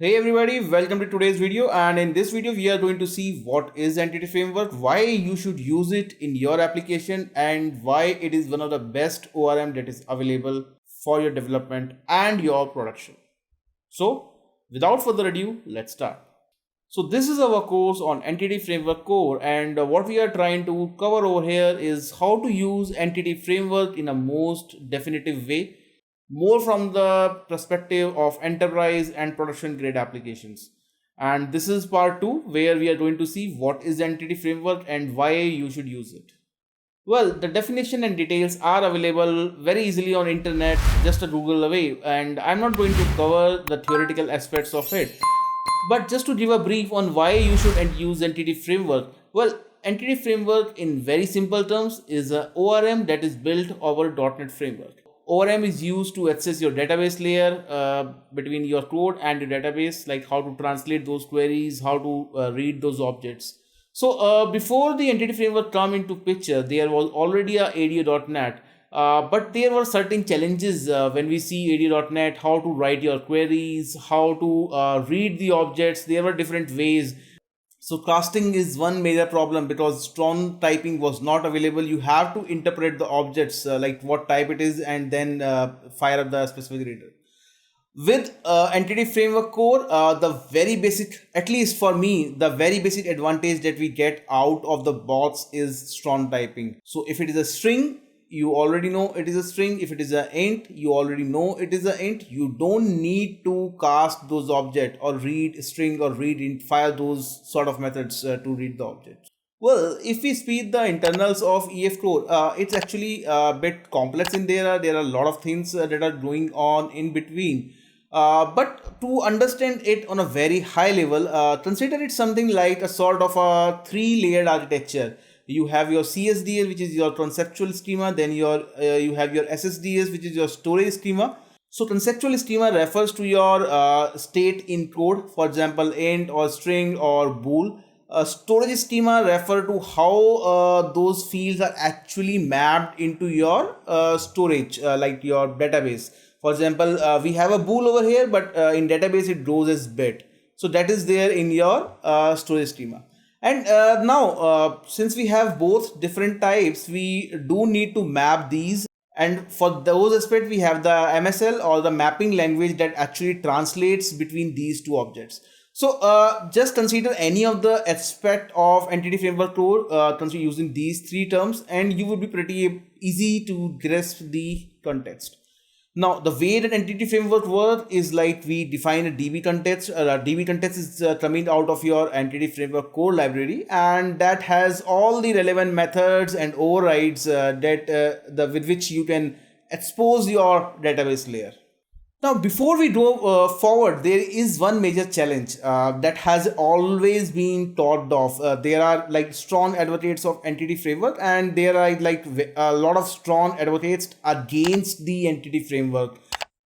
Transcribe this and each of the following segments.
Hey everybody, welcome to today's video, and in this video we are going to see what is Entity Framework, why you should use it in your application, and why it is one of the best ORM that is available for your development and your production. So without further ado, let's start. So this is our course on Entity Framework Core, and what we are trying to cover over here is how to use Entity Framework in a most definitive way, more from the perspective of enterprise and production grade applications. And this is part 2 where we are going to see what is Entity Framework and why you should use it. Well, the definition and details are available very easily on internet, just a Google away, and I'm not going to cover the theoretical aspects of it. But just to give a brief on why you should use Entity Framework, well, Entity Framework in very simple terms is a ORM that is built over .NET Framework. ORM is used to access your database layer between your code and your database, like how to translate those queries, how to read those objects. So before the Entity Framework come into picture, there was already a ADO.NET, but there were certain challenges when we see ADO.NET, how to write your queries, how to read the objects. There were different ways. So casting is one major problem because strong typing was not available. You have to interpret the objects like what type it is and then fire up the specific reader. With Entity Framework Core, the very basic, at least for me, the very basic advantage that we get out of the box is strong typing. So if it is a string, you already know it is a string. If it is an int, you already know it is an int. You don't need to cast those objects or read string or read int, fire those sort of methods to read the object. Well, if we speed the internals of EFCore, it's actually a bit complex in there. There are a lot of things that are going on in between. But to understand it on a very high level, consider it something like a sort of a three-layered architecture. You have your CSDS, which is your conceptual schema, then you have your SSDS, which is your storage schema. So conceptual schema refers to your state in code, for example, int or string or bool. Storage schema refer to how those fields are actually mapped into your storage, like your database. For example, we have a bool over here, but in database it goes as bit. So that is there in your storage schema. And now, since we have both different types, we do need to map these. And for those aspects, we have the MSL or the mapping language that actually translates between these two objects. So just consider any of the aspect of Entity Framework Core consider using these three terms, and you would be pretty easy to grasp the context. Now, the way that Entity Framework works is like we define a DB context. DB context is coming out of your Entity Framework core library, and that has all the relevant methods and overrides with which you can expose your database layer. Now, before we go forward, there is one major challenge that has always been thought of. There are like strong advocates of Entity Framework, and there are like a lot of strong advocates against the Entity Framework.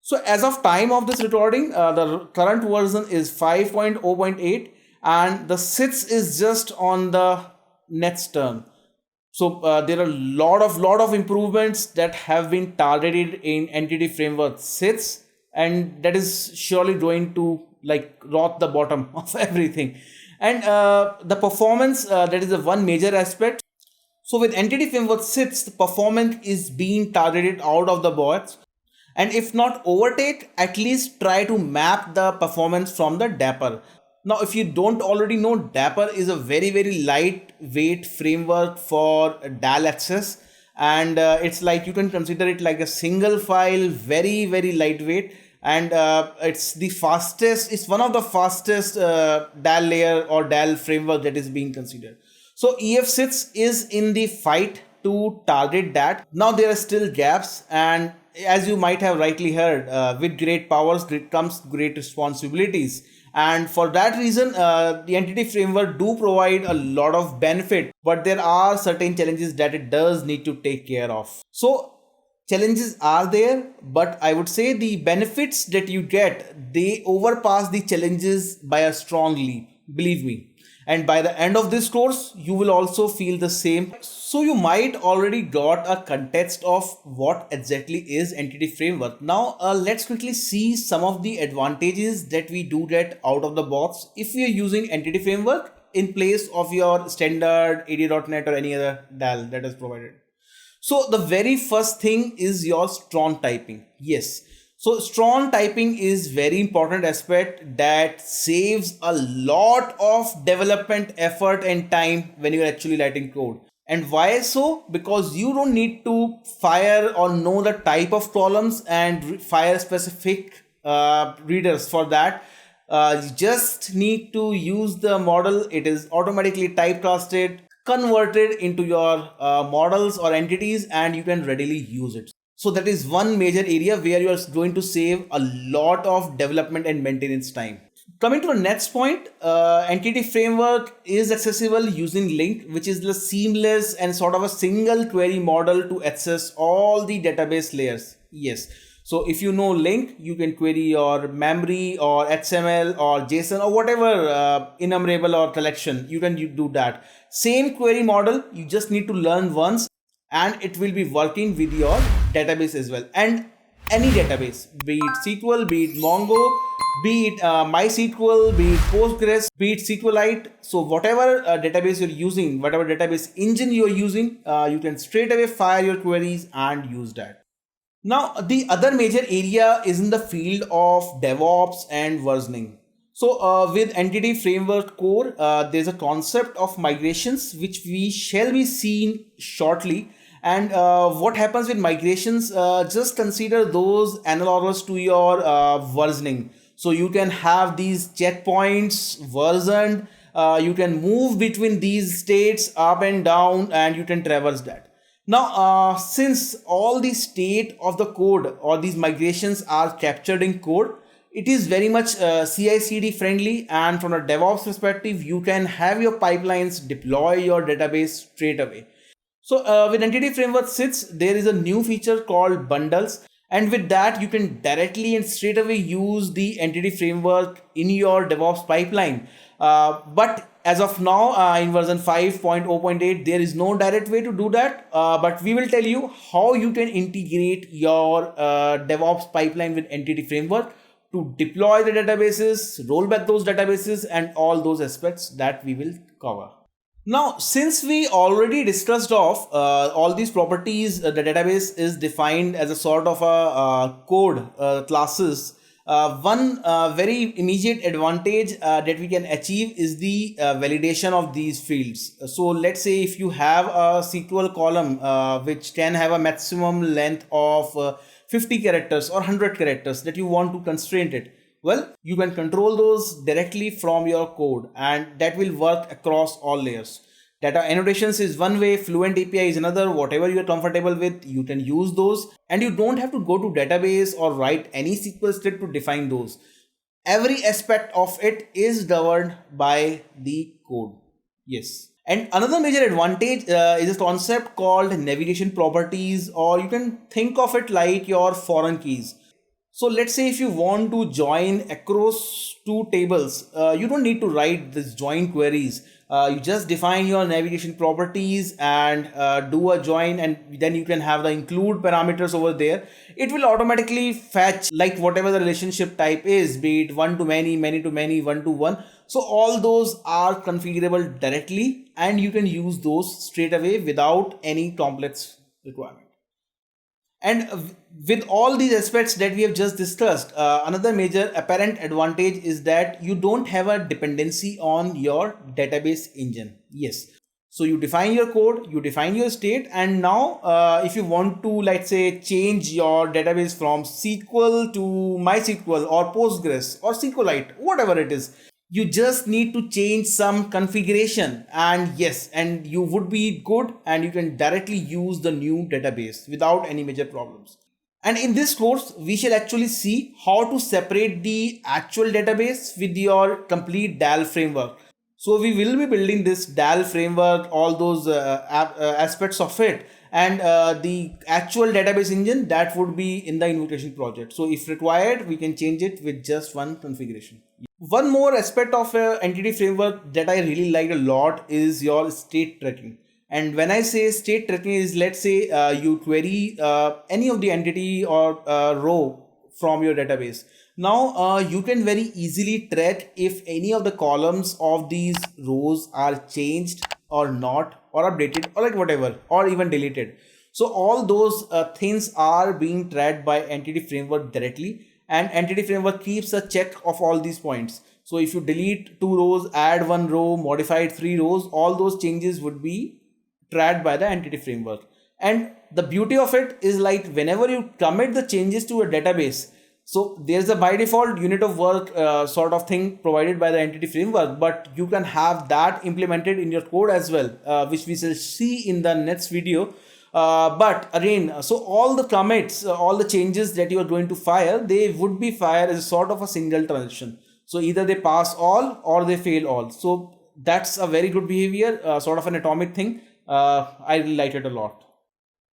So as of time of this recording, the current version is 5.0.8, and the 6 is just on the next turn. So there are lot of improvements that have been targeted in Entity Framework 6, and that is surely going to like rot the bottom of everything. And the performance, that is the one major aspect. So with Entity Framework 6, the performance is being targeted out of the box, and if not overtake, at least try to map the performance from the Dapper. Now, if you don't already know, Dapper is a very lightweight framework for DAL access, and it's like you can consider it like a single file, very lightweight, and it's the fastest. It's one of the fastest DAL layer or DAL framework that is being considered. So EF6 is in the fight to target that. Now there are still gaps, and as you might have rightly heard, with great powers comes great responsibilities. And for that reason, the Entity Framework do provide a lot of benefit, but there are certain challenges that it does need to take care of. So challenges are there, but I would say the benefits that you get, they overpass the challenges by a strong leap, believe me. And by the end of this course, you will also feel the same. So you might already got a context of what exactly is entity framework. Now let's quickly see some of the advantages that we do get out of the box if we are using entity framework in place of your standard AD.NET or any other DAL that is provided. So the very first thing is your strong typing. Yes. So strong typing is very important aspect that saves a lot of development effort and time when you're actually writing code. And why so? Because you don't need to fire or know the type of columns and fire specific readers for that. You just need to use the model. It is automatically typecasted, converted into your models or entities, and you can readily use it. So that is one major area where you are going to save a lot of development and maintenance time. Coming to the next point, entity framework is accessible using LINQ, which is the seamless and sort of a single query model to access all the database layers. Yes. So if you know LINQ, you can query your memory or XML or JSON or whatever enumerable or collection. You can do that. Same query model, you just need to learn once and it will be working with your database as well. And any database, be it SQL, be it Mongo, be it MySQL, be it Postgres, be it SQLite. So whatever database you're using, whatever database engine you're using, you can straight away fire your queries and use that. Now, the other major area is in the field of DevOps and versioning. So with Entity Framework Core, there's a concept of migrations, which we shall be seen shortly. And what happens with migrations, just consider those analogous to your versioning. So you can have these checkpoints versioned, you can move between these states up and down, and you can traverse that. Now, since all the state of the code or these migrations are captured in code, it is very much CI/CD friendly, and from a DevOps perspective, you can have your pipelines deploy your database straight away. So with Entity Framework 6, there is a new feature called bundles. And with that, you can directly and straight away use the Entity Framework in your DevOps pipeline. But as of now, in version 5.0.8, there is no direct way to do that. But we will tell you how you can integrate your DevOps pipeline with Entity Framework to deploy the databases, roll back those databases, and all those aspects that we will cover. Now, since we already discussed of all these properties, the database is defined as a sort of a code classes. One very immediate advantage that we can achieve is the validation of these fields. So let's say if you have a SQL column which can have a maximum length of 50 characters or 100 characters that you want to constrain it. Well, you can control those directly from your code, and that will work across all layers. Data annotations is one way, Fluent API is another. Whatever you're comfortable with, you can use those, and you don't have to go to database or write any SQL script to define those. Every aspect of it is governed by the code. Yes. And another major advantage is a concept called navigation properties, or you can think of it like your foreign keys. So let's say if you want to join across two tables, you don't need to write this join queries. You just define your navigation properties and do a join, and then you can have the include parameters over there. It will automatically fetch like whatever the relationship type is, be it one to many, many to many, one to one. So all those are configurable directly, and you can use those straight away without any complex requirement. And with all these aspects that we have just discussed, another major apparent advantage is that you don't have a dependency on your database engine. Yes. So you define your code, you define your state, and now if you want to, let's say, change your database from SQL to MySQL or Postgres or SQLite, whatever it is, you just need to change some configuration, and yes, and you would be good, and you can directly use the new database without any major problems. And in this course, we shall actually see how to separate the actual database with your complete DAL framework. So we will be building this DAL framework, all those aspects of it, and the actual database engine that would be in the invocation project. So if required, we can change it with just one configuration. One more aspect of entity framework that I really like a lot is your state tracking. And when I say state tracking is, let's say you query any of the entity or row from your database. Now you can very easily track if any of the columns of these rows are changed or not, or updated, or like whatever, or even deleted. So all those things are being tracked by entity framework directly, and entity framework keeps a check of all these points. So if you delete 2 rows, add 1 row, modified 3 rows, all those changes would be tracked by the entity framework. And the beauty of it is, like, whenever you commit the changes to a database, so there's a by default unit of work sort of thing provided by the entity framework, but you can have that implemented in your code as well, which we shall see in the next video. But again, so all the commits, all the changes that you are going to fire, they would be fired as a sort of a single transaction. So either they pass all or they fail all. So that's a very good behavior, sort of an atomic thing. I really like it a lot.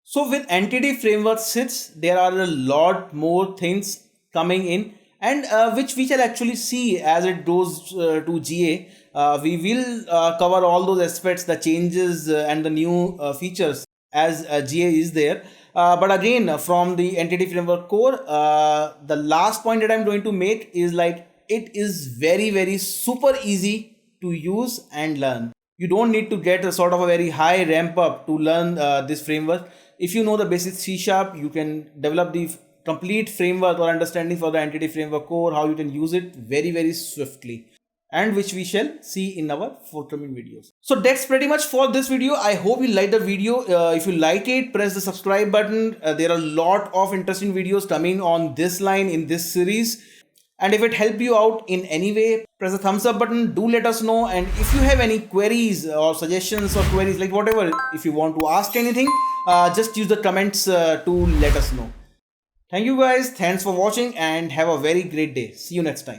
So with entity framework sits, there are a lot more things coming in, and which we shall actually see as it goes to GA. We will cover all those aspects, the changes and the new features as GA is there. But again, from the entity framework core, the last point that I'm going to make is, like, it is very super easy to use and learn. You don't need to get a sort of a very high ramp up to learn this framework. If you know the basic C sharp, you can develop the complete framework or understanding for the entity framework core, how you can use it very swiftly, and which we shall see in our forthcoming videos. So that's pretty much for this video. I hope you liked the video. If you like it, press the subscribe button. There are a lot of interesting videos coming on this line in this series. And if it helped you out in any way, press the thumbs up button. Do let us know. And if you have any queries or suggestions or queries, like whatever, if you want to ask anything, just use the comments to let us know. Thank you guys. Thanks for watching and have a very great day. See you next time.